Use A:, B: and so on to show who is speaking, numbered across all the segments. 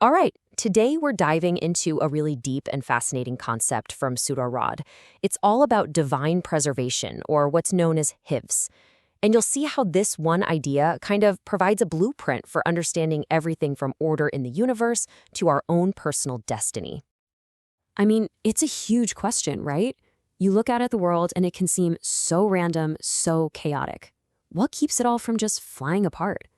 A: All right, today we're diving into a really deep and fascinating concept from Surah Ar-Raʿd. It's all about divine preservation, or what's known as Hifz. And you'll see how this one idea kind of provides a blueprint for understanding everything from order in the universe to our own personal destiny. I mean, it's a huge question, right? You look out at the world and it can seem so random, so chaotic. What keeps it all from just flying apart?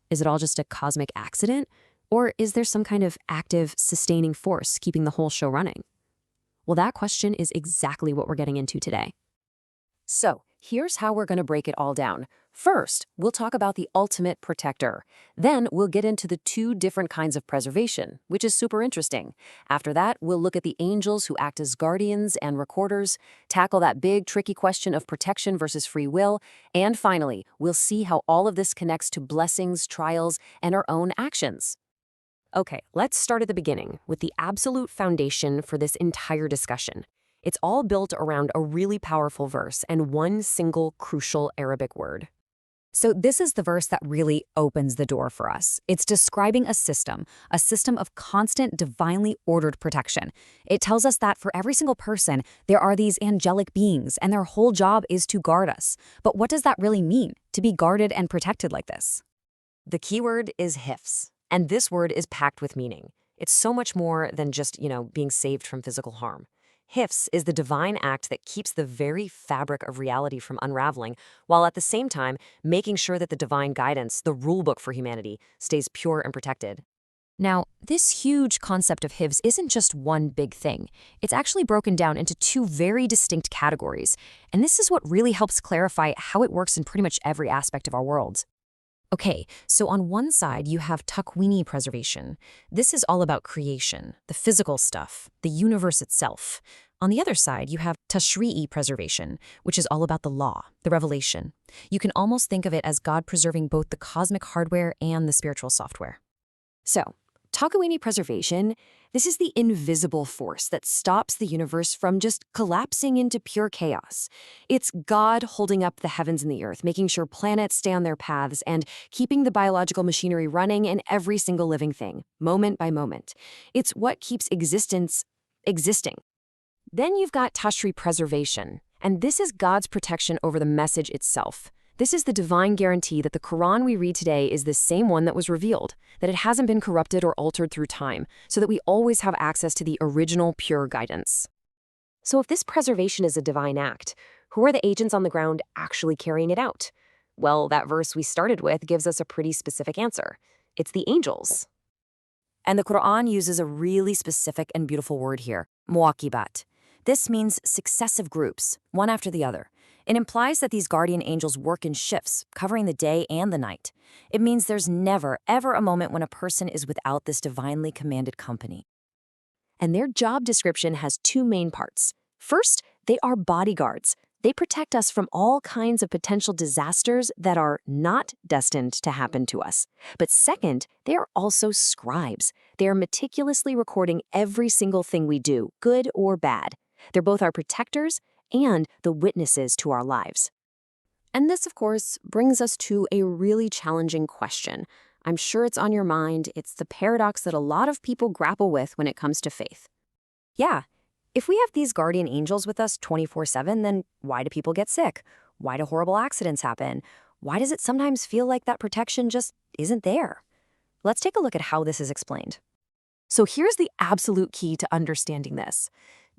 A: Is it all just a cosmic accident? Or is there some kind of active, sustaining force keeping the whole show running? Well, that question is exactly what we're getting into today. So, here's how we're going to break it all down. First, we'll talk about the ultimate protector. Then, we'll get into the two different kinds of preservation, which is super interesting. After that, we'll look at the angels who act as guardians and recorders, tackle that big, tricky question of protection versus free will, and finally, we'll see how all of this connects to blessings, trials, and our own actions. Okay, let's start at the beginning with the absolute foundation for this entire discussion. It's all built around a really powerful verse and one single crucial Arabic word.
B: So this is the verse that really opens the door for us. It's describing a system of constant, divinely ordered protection. It tells us that for every single person, there are these angelic beings, and their whole job is to guard us. But what does that really mean, to be guarded and protected like this?
A: The keyword is Hifz, and this word is packed with meaning. It's so much more than just, being saved from physical harm. Hifz is the divine act that keeps the very fabric of reality from unraveling, while at the same time making sure that the divine guidance, the rulebook for humanity, stays pure and protected. Now, this huge concept of Hifz isn't just one big thing. It's actually broken down into two very distinct categories, and this is what really helps clarify how it works in pretty much every aspect of our world. Okay, so on one side, you have takwini preservation. This is all about creation, the physical stuff, the universe itself. On the other side, you have tashri'i preservation, which is all about the law, the revelation. You can almost think of it as God preserving both the cosmic hardware and the spiritual software. So, takwini preservation, this is the invisible force that stops the universe from just collapsing into pure chaos. It's God holding up the heavens and the earth, making sure planets stay on their paths, and keeping the biological machinery running in every single living thing, moment by moment. It's what keeps existence existing. Then you've got tashri preservation, and this is God's protection over the message itself. This is the divine guarantee that the Qur'an we read today is the same one that was revealed, that it hasn't been corrupted or altered through time, so that we always have access to the original pure guidance. So if this preservation is a divine act, who are the agents on the ground actually carrying it out? Well, that verse we started with gives us a pretty specific answer. It's the angels. And the Qur'an uses a really specific and beautiful word here, muwakibat. This means successive groups, one after the other. It implies that these guardian angels work in shifts, covering the day and the night. It means there's never, ever a moment when a person is without this divinely commanded company. And their job description has two main parts. First, they are bodyguards. They protect us from all kinds of potential disasters that are not destined to happen to us. But second, they are also scribes. They are meticulously recording every single thing we do, good or bad. They're both our protectors and the witnesses to our lives. And this, of course, brings us to a really challenging question. I'm sure it's on your mind. It's the paradox that a lot of people grapple with when it comes to faith. Yeah, if we have these guardian angels with us 24/7, then why do people get sick? Why do horrible accidents happen? Why does it sometimes feel like that protection just isn't there? Let's take a look at how this is explained. So here's the absolute key to understanding this.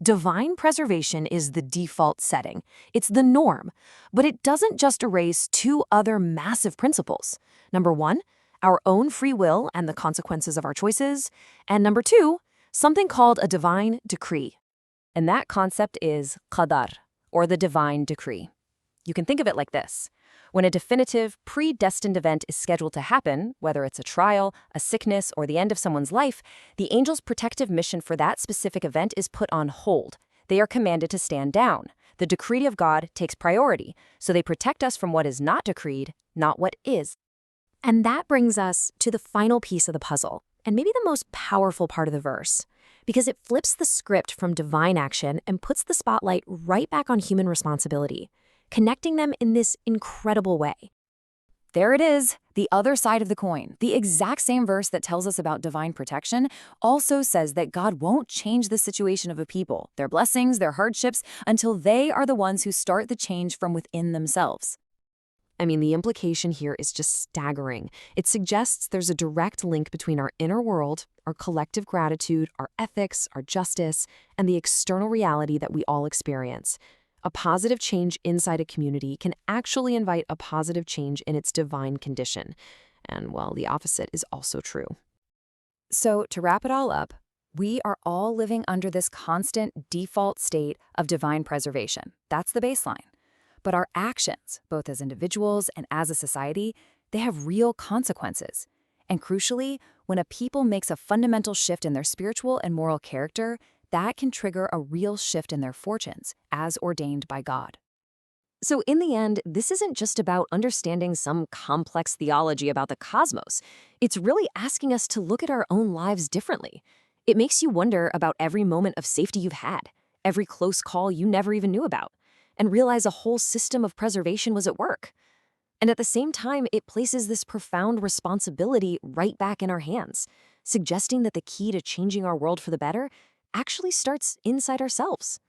A: Divine preservation is the default setting. It's the norm, but it doesn't just erase two other massive principles. Number one, our own free will and the consequences of our choices. And number two, something called a divine decree. And that concept is qadar, or the divine decree. You can think of it like this. When a definitive, predestined event is scheduled to happen, whether it's a trial, a sickness, or the end of someone's life, the angel's protective mission for that specific event is put on hold. They are commanded to stand down. The decree of God takes priority, so they protect us from what is not decreed, not what is. And that brings us to the final piece of the puzzle, and maybe the most powerful part of the verse, because it flips the script from divine action and puts the spotlight right back on human responsibility, connecting them in this incredible way.
B: There it is, the other side of the coin. The exact same verse that tells us about divine protection also says that God won't change the situation of a people, their blessings, their hardships, until they are the ones who start the change from within themselves.
A: I mean, the implication here is just staggering. It suggests there's a direct link between our inner world, our collective gratitude, our ethics, our justice, and the external reality that we all experience. A positive change inside a community can actually invite a positive change in its divine condition. And, well, the opposite is also true.
B: So, to wrap it all up, we are all living under this constant default state of divine preservation. That's the baseline. But our actions, both as individuals and as a society, they have real consequences. And crucially, when a people makes a fundamental shift in their spiritual and moral character, that can trigger a real shift in their fortunes, as ordained by God.
A: So in the end, this isn't just about understanding some complex theology about the cosmos. It's really asking us to look at our own lives differently. It makes you wonder about every moment of safety you've had, every close call you never even knew about, and realize a whole system of preservation was at work. And at the same time, it places this profound responsibility right back in our hands, suggesting that the key to changing our world for the better actually starts inside ourselves.